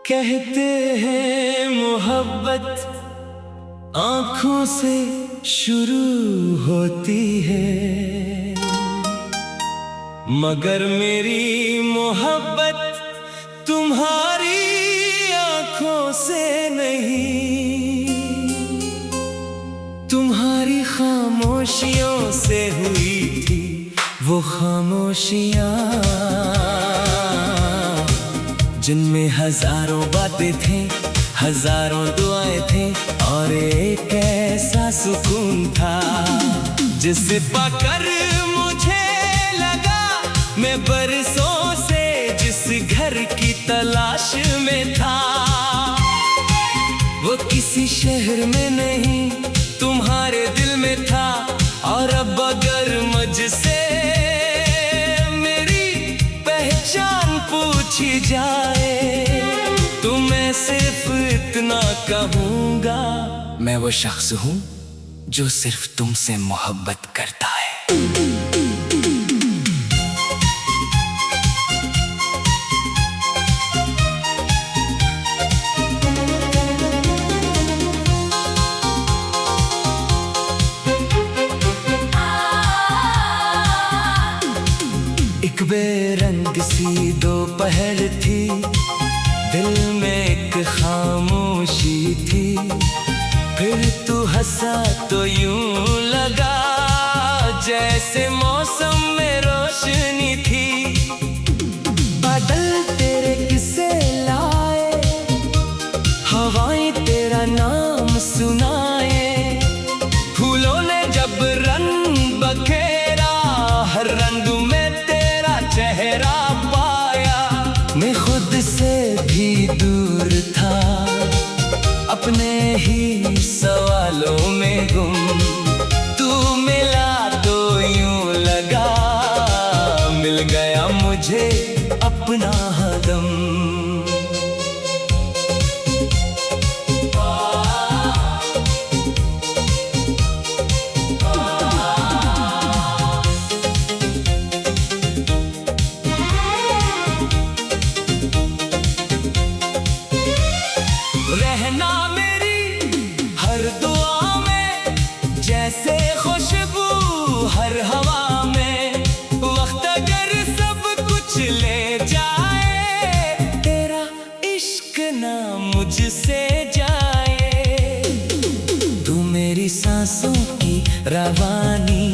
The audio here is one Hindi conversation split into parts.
कहते हैं मोहब्बत आँखों से शुरू होती है, मगर मेरी मोहब्बत तुम्हारी आँखों से नहीं, तुम्हारी खामोशियों से हुई थी वो खामोशियाँ, जिनमें हजारों बातें थी, हजारों दुआएं थी और एक ऐसा सुकून था जिसे पाकर मुझे लगा मैं बरसों से जिस घर की तलाश में था वो किसी शहर में नहीं तुम्हारे दिल में था। और अब अगर मुझसे मेरी पहचान पूछी जाए तो मैं सिर्फ इतना कहूँगा, मैं वो शख्स हूँ जो सिर्फ तुमसे मोहब्बत करता है। एक बेरंग सी दोपहर थी, दिल में एक खामोशी थी, फिर तू हंसा तो यूं लगा जैसे मौसम में रोशनी थी। बादल तेरे किस्से लाए, हवाएं तेरा नाम सुनाए, फूलों ने जब रंग बखेरा हर रंग में तेरा चेहरा पाया। मैं खुद से भी दूर था, अपने ही सवालों में गुम, तू मिला तो यूं लगा मिल गया मुझे अपना हदम। रहना मेरी हर दुआ में जैसे खुशबू हर हवा में, वक्त अगर सब कुछ ले जाए तेरा इश्क ना मुझसे जाए। तू मेरी सांसों की रवानी,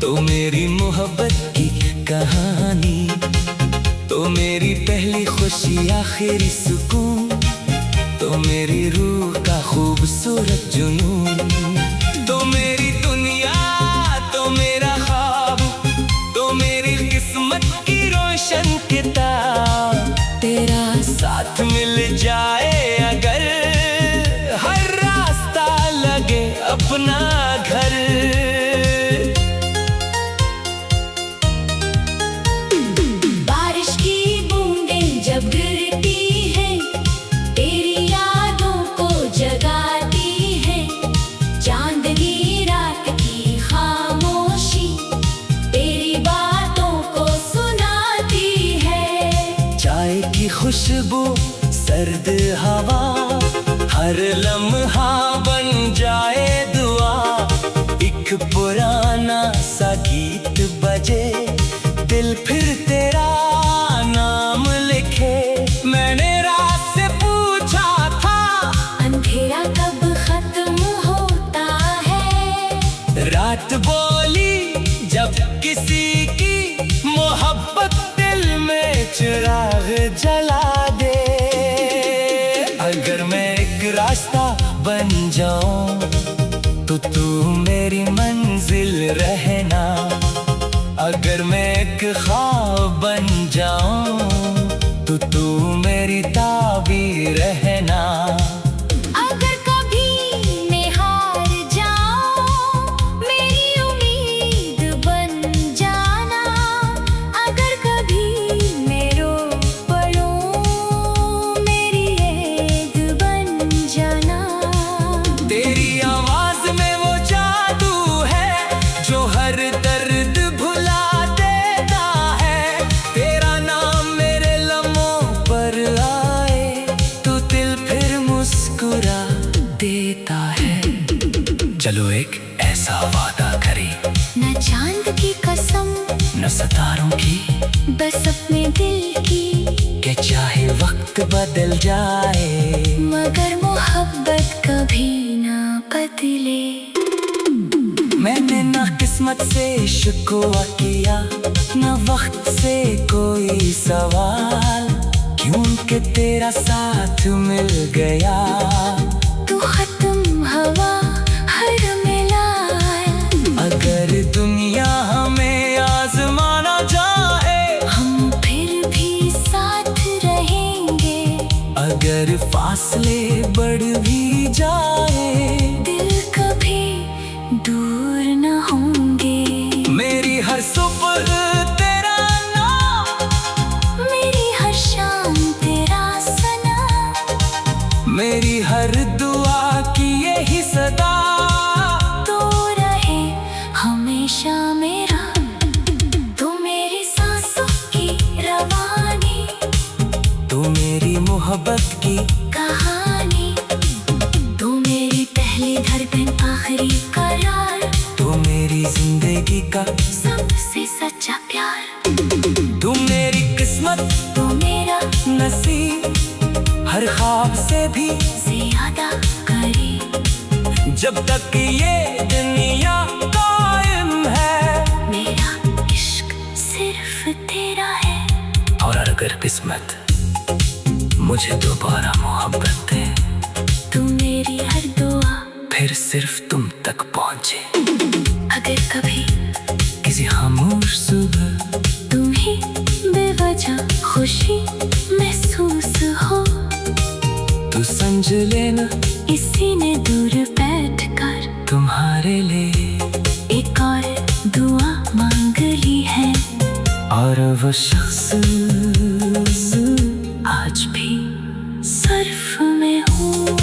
तो मेरी मोहब्बत की कहानी, तो मेरी पहली खुशी आखिरी सुकून, तो मेरी रूह का खूबसूरत जुनून, तो मेरी दुनिया, तो मेरा ख्वाब, तो मेरी किस्मत की रोशन किताब। तेरा साथ मिल जाए अगर हर रास्ता लगे अपना घर। बारिश की बूंदें जब गिरती हैं तेरी यादों को जगाती है, चांदनी रात की खामोशी तेरी बातों को सुनाती है। चाय की खुशबू सर्द हवा हर लम्हा बन जाए दुआ, एक पुराना सा गीत बजे दिल फिर तेरा नाम लिखे। मैंने रात से पूछा था अंधेरा कब खत्म होता है, रात बोली जब किसी की मोहब्बत दिल में चिराग जला दे। अगर मैं एक रास्ता बन जाऊं तो तू मेरी मंजिल रहना, अगर मैं एक ख्वाब बन जाऊं तो तू मेरी ताबीर रहना। अगर कभी मैं हार जाऊं मेरी उम्मीद बन जाना, अगर कभी मैं रो पड़ूं मेरी याद बन जाना। तेरी आवाज में वो जादू है जो हर दर्द भुला देता है, तेरा नाम मेरे लम्हों पर आए चलो एक ऐसा वादा करें, न चांद की कसम न सितारों की, बस अपने दिल की, कि चाहे वक्त बदल जाए मगर मोहब्बत कभी ना बदले। मैंने ना किस्मत से शिकवा किया, ना वक्त से कोई सवाल, क्यों कि तेरा साथ मिल गया। तू खत्म हवा हर मिलाल, अगर दुनिया हमें आजमाना चाहे, हम फिर भी साथ रहेंगे। अगर फासले बढ़ भी जाए, दिल कभी दूर न होंगे। मेरी हर सुबह तेरा नाम, मेरी हर शाम तेरा सनम, मेरी हर दुआ की यही सदा, तो रहे हमेशा मेरा। तू मेरी सांसों की रवानी, तू मेरी मोहब्बत की कहानी, तू मेरी पहली धड़कन आखिरी करार, तू मेरी जिंदगी का, सबसे सच्चा प्यार। तू मेरी किस्मत, तू मेरा नसीब, हर ख्वाब से भी ज्यादा करीब। जब तक ये दुनिया कायम है, मेरा इश्क सिर्फ तेरा है। और अगर किस्मत मुझे दोबारा मोहब्बत दे, तू मेरी हर दुआ, फिर सिर्फ तुम तक पहुंचे। अगर कभी किसी खामोश सुबह तुम ही बेवजह खुशी महसूस हो, तू समझ लेना किसी ने दूर बैठकर तुम्हारे लिए एक और दुआ मांग ली है। और वो शख्स आज भी सर्फ में हूँ।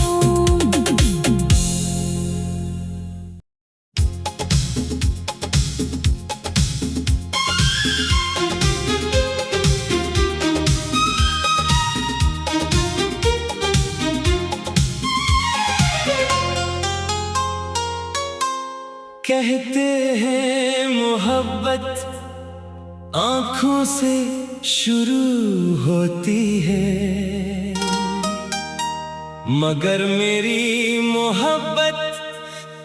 कहते हैं मोहब्बत आँखों से शुरू होती है, मगर मेरी मोहब्बत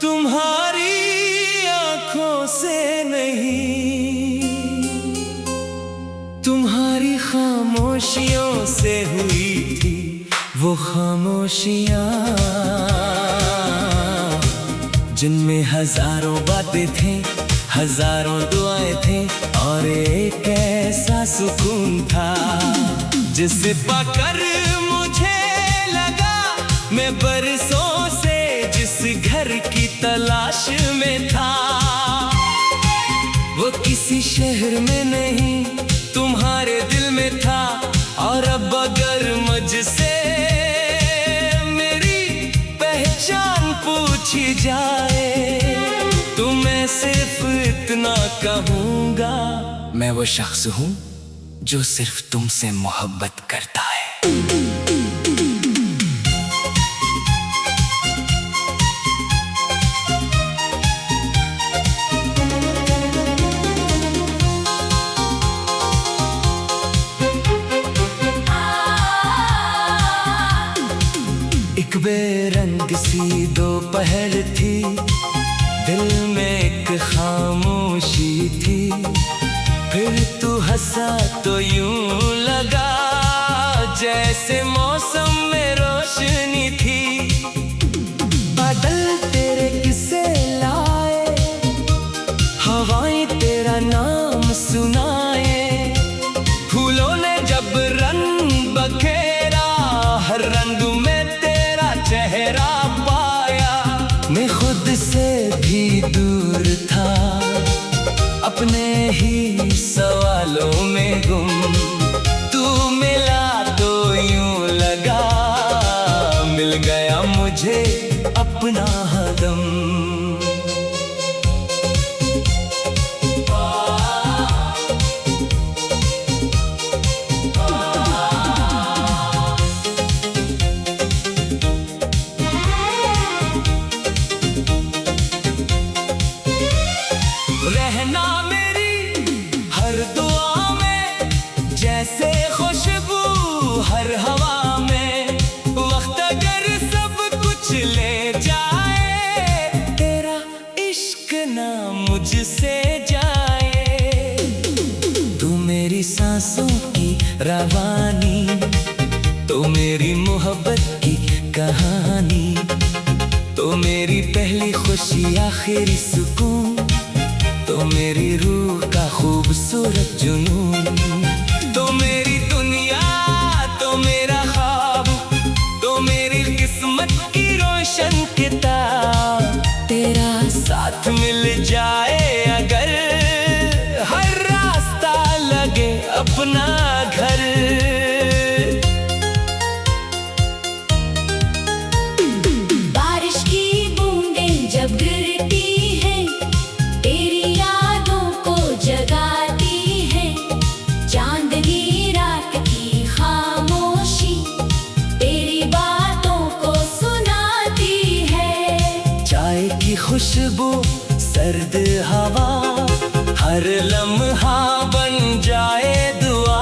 तुम्हारी आँखों से नहीं, तुम्हारी खामोशियों से हुई थी वो खामोशियाँ, जिनमें हजारों बातें थे, हजारों दुआएं थे, और एक ऐसा सुकून था जिसे पाकर मुझे लगा मैं बरसों से जिस घर की तलाश में था, वो किसी शहर में नहीं तुम्हारे दिल में था। और अब अगर मुझसे मेरी पहचान पूछी जाए, तो मैं सिर्फ इतना कहूँगा, मैं वो शख्स हूँ जो सिर्फ तुमसे मोहब्बत करता है। एक बेरंग सी दोपहर थी, दिल में एक खामोशी थी, फिर तू हंसा तो यूं लगा जैसे मौसम में रोशनी थी। बादल तेरे किस्से लाए, हवाएं तेरा नाम सुनाए, फूलों ने जब रंग बखेरा, हर रंग में तेरा चेहरा पाया। मैं खुद से भी दूर था, अपने ही सवालों में गुम, तू मिला तो यूं लगा मिल गया मुझे अपना हदम। हर हवा में। वक्त अगर सब कुछ ले जाए, तेरा इश्क ना मुझसे जाए। तू मेरी सांसों की रवानी, तो मेरी मोहब्बत की कहानी, तो मेरी पहली खुशी आखिरी सुकून, तो मेरी रूह का खूबसूरत जुनून। तो मेरी दुनिया, तो मेरा ख्वाब, तो मेरी किस्मत की रोशन किताब। तेरा साथ मिल जाए अगर, हर रास्ता लगे अपना घर। खुशबू, सर्द हवा, हर लम्हा बन जाए दुआ।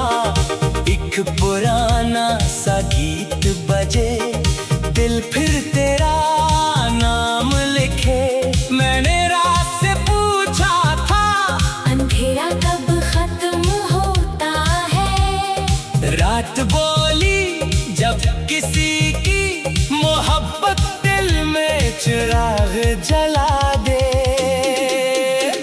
एक पुराना सा गीत बजे, दिल फिर तेरा नाम लिखे। मैंने रात से पूछा था, अंधेरा कब खत्म होता है। रात बोली, जब किसी की मोहब्बत दिल में चिराग जला दे।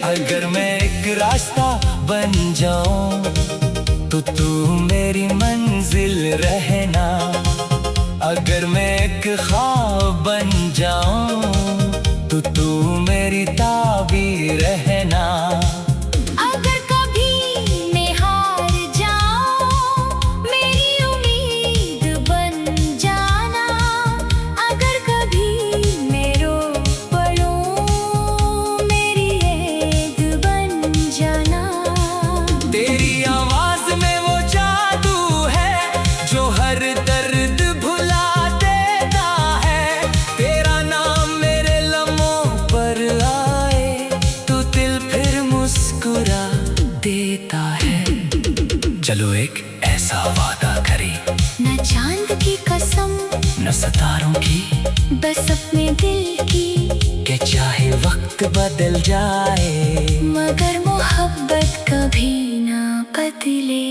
अगर मैं एक रास्ता बन जाऊं, तो तू मेरी मंजिल रहना। अगर मैं एक ख्वाब बन जाऊं, तो तू मेरी ताबीर रहना। अगर कभी मैं हार जाऊं, मेरी उम्मीद बन जाना। अगर कभी मैं रो पड़ूं, मेरी याद बन जाना। तेरी आवाज में वो जादू है, जो हर दर्द भुला देता है। तेरा नाम मेरे लम्हों पर आए, तो दिल फिर मुस्कुरा देता है। चलो एक ऐसा वादा करें, न चांद की कसम, न सितारों की, बस अपने दिल की। कि चाहे वक्त बदल जाए, मगर मोहब्बत कभी ना बदले।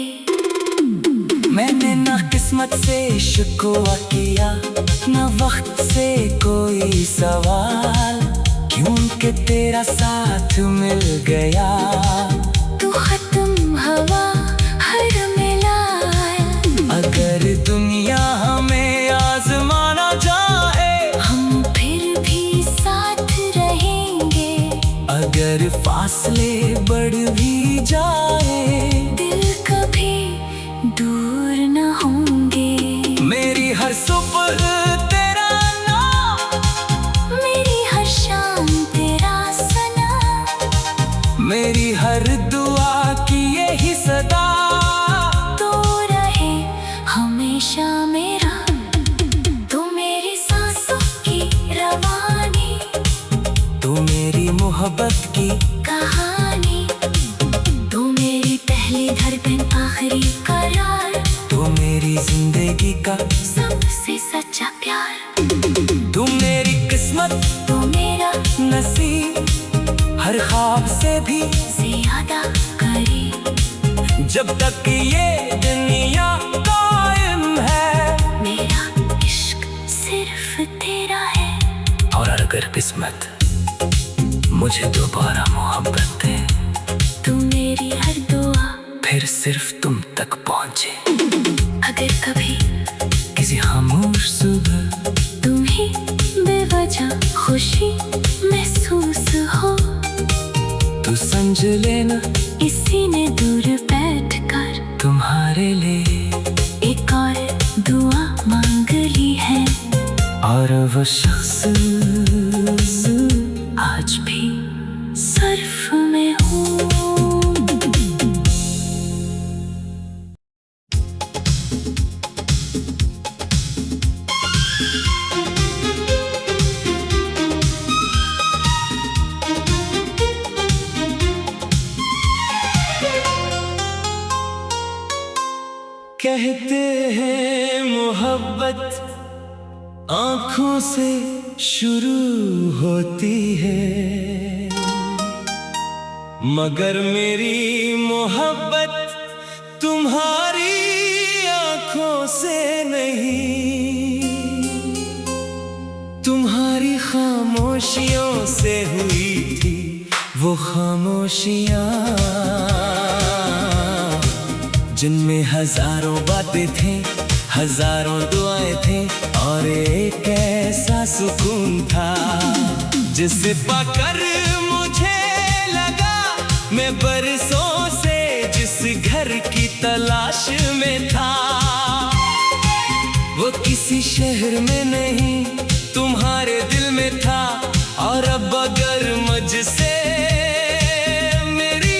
मैंने ना किस्मत से शिकवा किया, ना वक्त से कोई सवाल, क्योंकि तेरा साथ मिल गया। तू खत्म हवा, हर मिलाल। अगर दुनिया हमें आजमाना चाहे, हम फिर भी साथ रहेंगे। अगर फासले बढ़ भी जाए, दिल कभी दूर न होंगे। मेरी हर सुबह तेरा नाम, मेरी हर शाम तेरा सना, मेरी हर दुआ की यही सदा। तो रहे हमेशा मेरा, तू मेरी सांसों की रवानी, तू मेरी मोहब्बत की कहानी, तू मेरी पहली धड़कन आखिरी करार, तू मेरी जिंदगी का सबसे सच्चा प्यार। तू मेरी किस्मत, तू मेरा नसीब, हर ख्वाब से भी ज्यादा करीब। जब तक ये दुनिया कायम है, मेरा इश्क सिर्फ तेरा है। और अगर किस्मत मुझे दोबारा मोहब्बत दे, तू मेरी हर दुआ फिर सिर्फ तुम तक पहुंचे। अगर कभी किसी खामोश सुबह तुम्हें बेवजह खुशी महसूस हो, तो समझ लेना किसी ने दूर बैठकर तुम्हारे लिए एक और दुआ मांग ली है। और वो शख्स आज भी सर्फ में हूँ। कहते हैं मोहब्बत आंखों से शुरू होती है, मगर मेरी मोहब्बत तुम्हारी आंखों से नहीं, तुम्हारी खामोशियों से हुई थी वो खामोशियां, जिनमें हजारों बातें थी, हजारों दुआएं थी और एक ऐसा सुकून था जिसे पाकर मुझे लगा मैं बरसों से जिस घर की तलाश में था वो किसी शहर में नहीं तुम्हारे दिल में था। और अब अगर मुझसे मेरी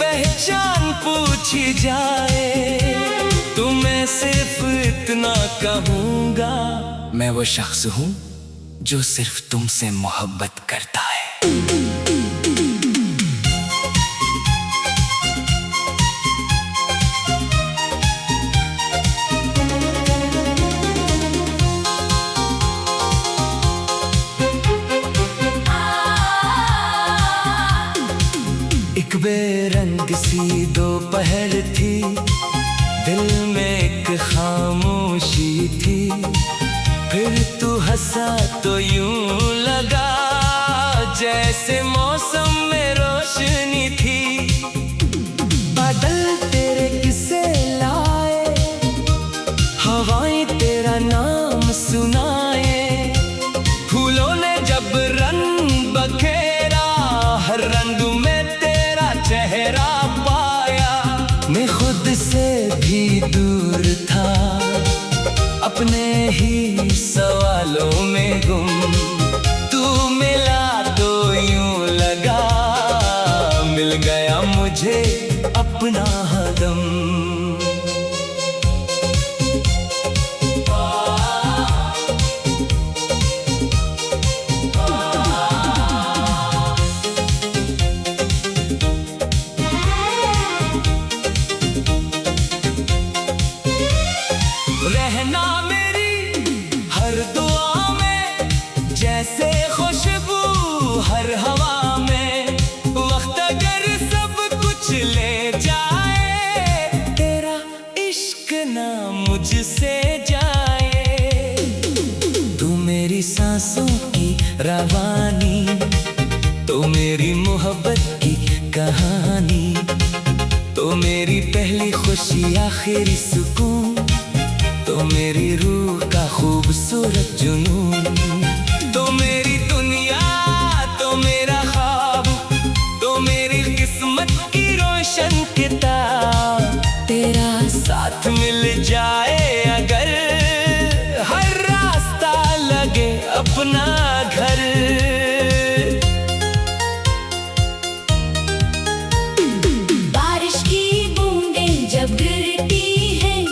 पहचान पूछी जाए तो मैं सिर्फ इतना कहूँगा, मैं वो शख्स हूँ जो सिर्फ तुमसे मोहब्बत करता है। एक बेरंग सी दोपहर थी, दिल में एक खामोशी थी, फिर तू हंसा तो यूं लगा जैसे मौसम में रोशनी थी। बादल तेरे किस्से लाए, हवाएं तेरा नाम सुनाए, फूलों ने जब रंग बखेरा हर रंग में तेरा चेहरा पाया। मैं खुद से भी दूर था, अपने ही सवालों में गुम, तू मिला तो यूं लगा मिल गया मुझे अपना हदम। रहना मेरी हर दुआ में जैसे खुशबू हर हवा में, वक्त अगर सब कुछ ले जाए तेरा इश्क ना मुझसे जाए। तू मेरी सांसों की रवानी, तो मेरी मोहब्बत की कहानी, तो मेरी पहली खुशी आखिरी सुकून, तो मेरी रूह का खूबसूरत जुनून, तो मेरी दुनिया, तो मेरा ख्वाब, तो मेरी किस्मत की रोशन किताब। तेरा साथ मिल जाए अगर हर रास्ता लगे अपना घर। बारिश की बूंदें जब गिरती हैं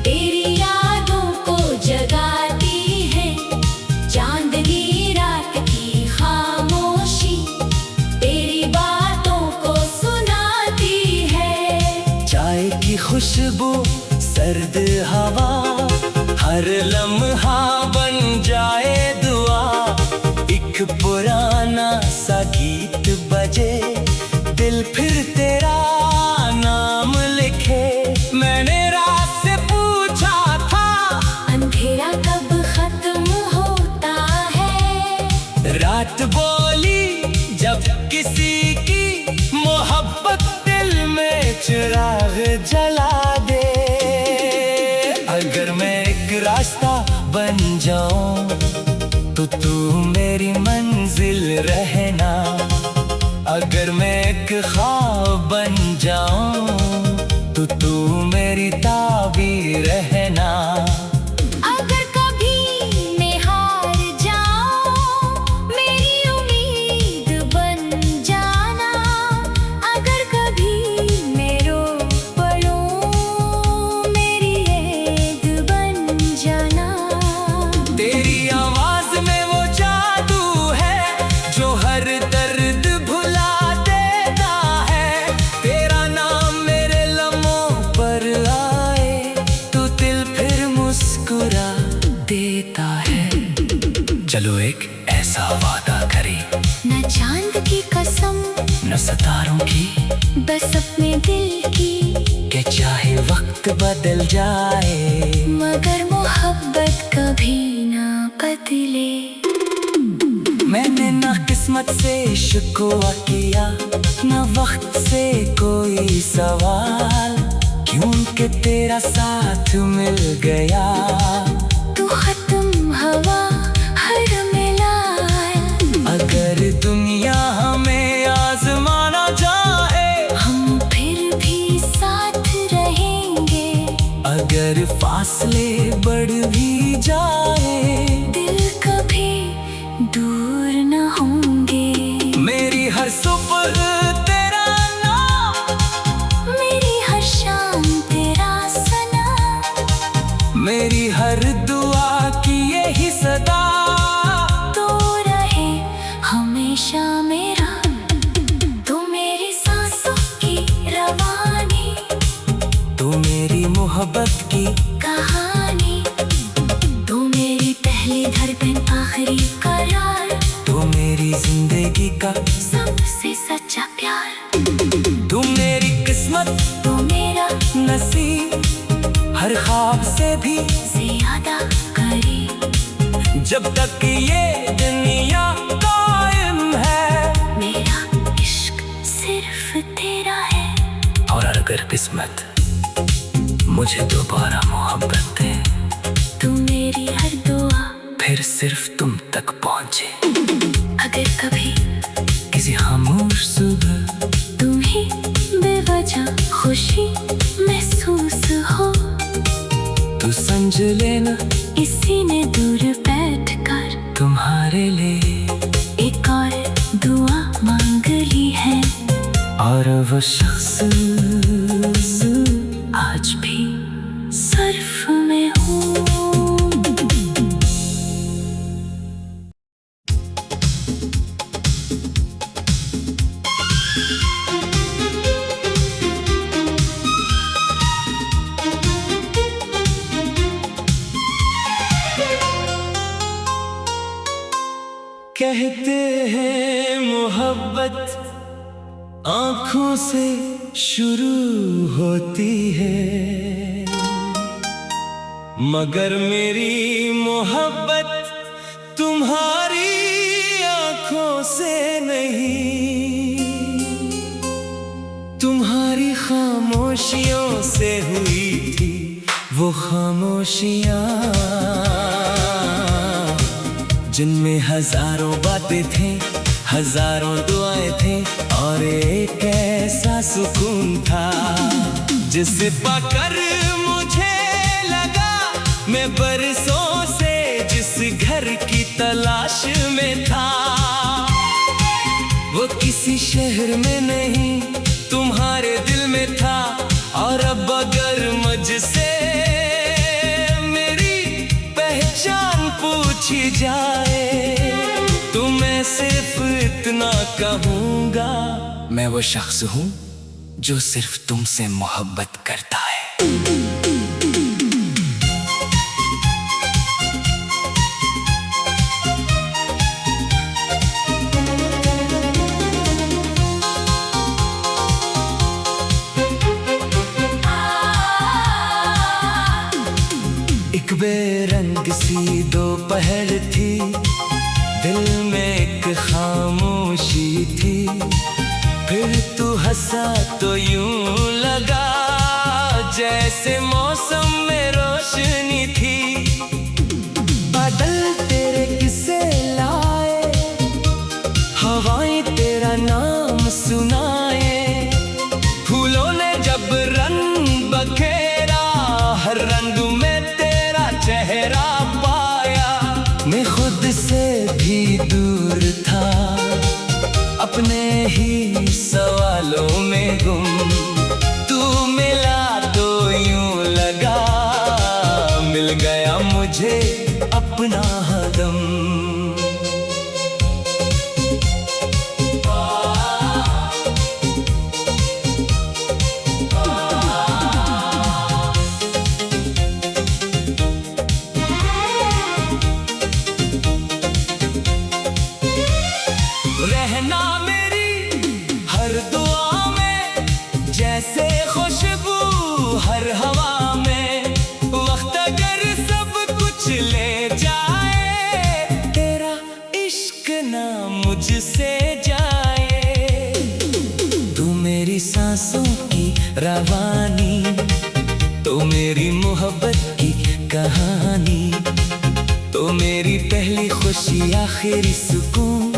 तेरी यादों को जगाती है, चांदनी रात की खामोशी तेरी बातों को सुनाती है। चाय की खुशबू सर्द हवा हर लम्हा बन जाए दुआ, एक पुराना सा गीत बजे दिल फिर तेरा नाम लिखे। मैंने रात से पूछा था अंधेरा कब खत्म होता है, रात बोली जब किसी की मोहब्बत दिल में चिराग जला दे। अगर मैं एक रास्ता बन जाऊं तो तू मेरी मंजिल रहना, अगर मैं एक ख्वाब बन जाऊं तो तू मेरी ताबीर रहना। अगर कभी मैं हार जाऊं मेरी उम्मीद बन जाना, अगर कभी मैं रो पड़ूं मेरी याद बन जाना। तेरी आवाज में वो जादू है जो हर दर्द भुला देता है, तेरा नाम मेरे लम्हों पर आए तो दिल चलो एक ऐसा वादा करें, न चांद की कसम न सितारों की, बस अपने दिल की, कि चाहे वक्त बदल जाए मगर मोहब्बत कभी ना बदले। मैंने ना किस्मत से शिकवा किया, ना वक्त से कोई सवाल, क्यों कि तेरा साथ मिल गया। तू खत्म हवा हर मिलाल, अगर दुनिया हमें आजमाना चाहे, हम फिर भी साथ रहेंगे। अगर फासले बढ़ भी जाए, दिल कभी दूर न होंगे। मेरी हर सुबह तेरा नाम, मेरी हर शाम तेरा सनम, मेरी हर दुआ की यही सदा, तो रहे हमेशा मेरा। तू मेरी सांसों की रवानी, तू मेरी मोहब्बत की कहानी, तू मेरी पहली धड़कन आखिरी करार, तू मेरी जिंदगी का, सबसे सच्चा प्यार। तू मेरी किस्मत, तू मेरा नसीब, हर ख्वाब से भी ज्यादा करीब। जब तक ये दुनिया कायम है, मेरा इश्क सिर्फ तेरा है। और अगर किस्मत मुझे दोबारा मोहब्बत दे, तू मेरी हर दुआ, फिर सिर्फ तुम तक पहुंचे। अगर कभी किसी खामोश सुबह तुम ही बेवजह खुशी महसूस हो, तू समझ लेना इसी ने दूर बैठकर तुम्हारे लिए एक और दुआ मांग ली है। और वो शख्स आज भी सर्फ में हूँ। कहते हैं मोहब्बत आँखों से शुरू होती है, मगर मेरी मोहब्बत तुम्हारी आँखों से नहीं, तुम्हारी खामोशियों से हुई थी वो खामोशियाँ, जिनमें हजारों बातें थे, हजारों दुआएं थे, और एक ऐसा सुकून था जिसे पाकर मुझे लगा मैं बरसों से जिस घर की तलाश में था, वो किसी शहर में नहीं तुम्हारे दिल में था। और अब अगर मुझसे मेरी पहचान पूछी जाए, तो मैं सिर्फ इतना कहूँगा, मैं वो शख्स हूँ जो सिर्फ तुमसे मोहब्बत करता है। एक बेरंग सी दोपहर थी, दिल में एक खामोशी थी, फिर तू हंसा तो यूं लगा जैसे मौसम में रोशनी थी। बादल तेरे किस्से लाए, हवाएं तेरा नाम सुनाए, फूलों ने जब रंग बखेरा, हर रंग में तेरा चेहरा पाया। मैं खुद से भी दूर था, अपने ही सवालों में गुम, तू मिला तो यूं लगा मिल गया मुझे अपना हदम। रवानी, तो मेरी मोहब्बत की कहानी, तो मेरी पहली खुशी आखिरी सुकून,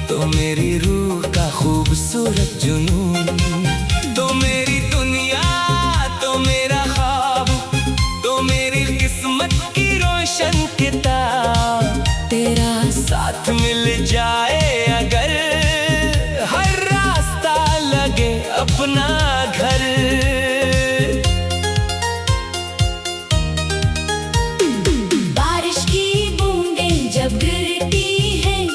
तो मेरी रूह का खूबसूरत जुनून, तो मेरी दुनिया, तो मेरा ख्वाब, तो मेरी किस्मत की रोशन किताब। तेरा साथ मिल जाए अगर, हर रास्ता लगे अपना घर। बारिश की बूंदें जब गिरती हैं,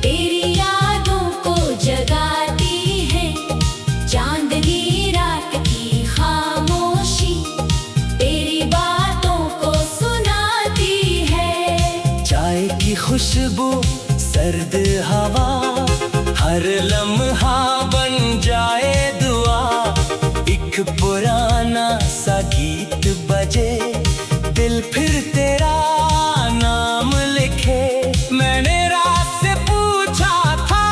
तेरी यादों को जगाती हैं। चांदनी रात की खामोशी तेरी बातों को सुनाती है। चाय की खुशबू, सर्द हवा, हर लम्हा बन जाए दुआ। एक पुराना सा गीत बजे, दिल फिर तेरा नाम लिखे। मैंने रात से पूछा था,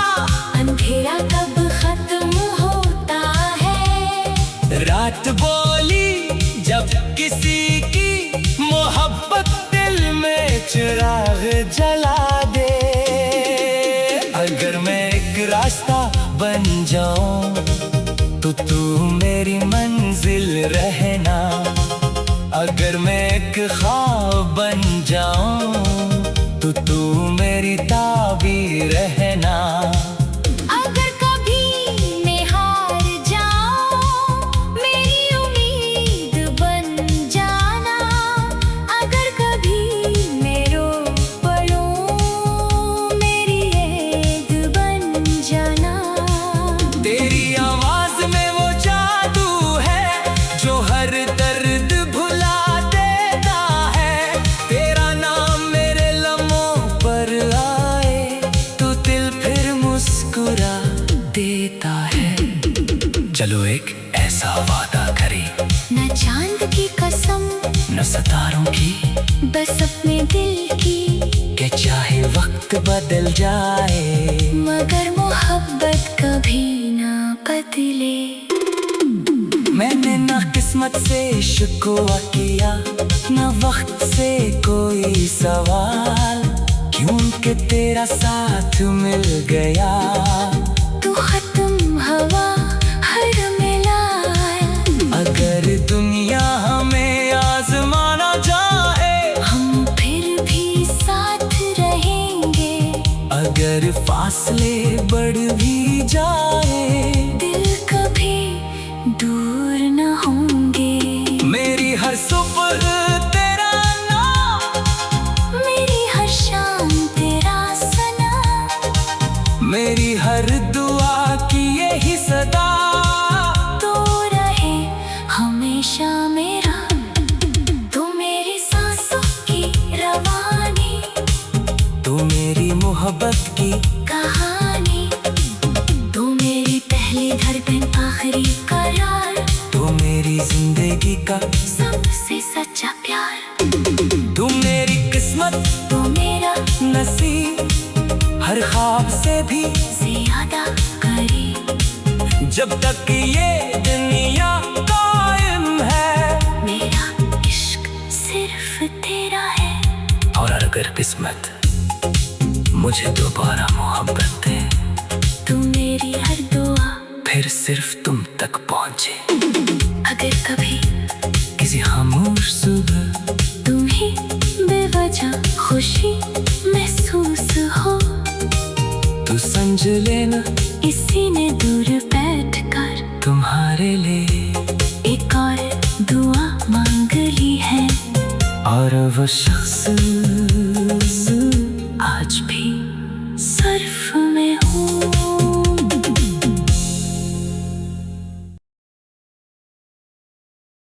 अंधेरा कब खत्म होता है। रात बोली, जब किसी की मोहब्बत दिल में चिराग जला दे। अगर मैं एक रास्ता बन जाऊं, तो तू मेरी मंजिल रहना। अगर मैं एक ख्वाब बन जाऊं, तो तू मेरी ताबीर रहना। अगर कभी मैं हार जाऊं, मेरी उम्मीद बन जाना। अगर कभी मैं रो पड़ूं, मेरी याद बन जाना। तेरी आवाज में वो जादू है, जो हर दर्द भुला देता है। तेरा नाम मेरे लम्हों पर आए, तो दिल फिर मुस्कुरा देता है। चलो एक ऐसा वादा करें, न चांद की कसम, न सितारों की, बस अपने दिल की। कि चाहे वक्त बदल जाए, मगर मोहब्बत कभी ना बदले। मैंने ना किस्मत से शिकवा किया, ना वक्त से कोई सवाल, क्योंकि तेरा साथ मिल गया। तू खत्म हवा हर मिलाल। अगर दुनिया हमें आजमाना चाहे, हम फिर भी साथ रहेंगे। अगर फासले बढ़ भी जाए, दिल कभी दूर न होंगे। मेरी हर सुबह तेरा नाम, मेरी हर शाम तेरा सना। मेरी हर दुआ की यही सदा। तो रहे हमेशा मेरा, तू मेरी सांसों की रवानी, तू मेरी मोहब्बत की कहानी। तू मेरी पहली धड़कन, आखिरी करार, तू मेरी जिंदगी का सबसे सच्चा प्यार। तू मेरी किस्मत, तू मेरा नसीब, हर ख्वाब से भी ज्यादा करीब। जब तक ये दुनिया कायम है, मेरा इश्क सिर्फ तेरा है। और अगर किस्मत मुझे दोबारा मोहब्बत दे, तू मेरी हर दुआ फिर सिर्फ तुम तक पहुंचे। अगर कभी किसी खामोश सुबह तुम ही बेवजह खुशी महसूस हो, तू समझ लेना किसी ने दूर बैठकर तुम्हारे लिए एक और दुआ मांग ली है। और वो शख्स आज भी सर्फ में हूँ।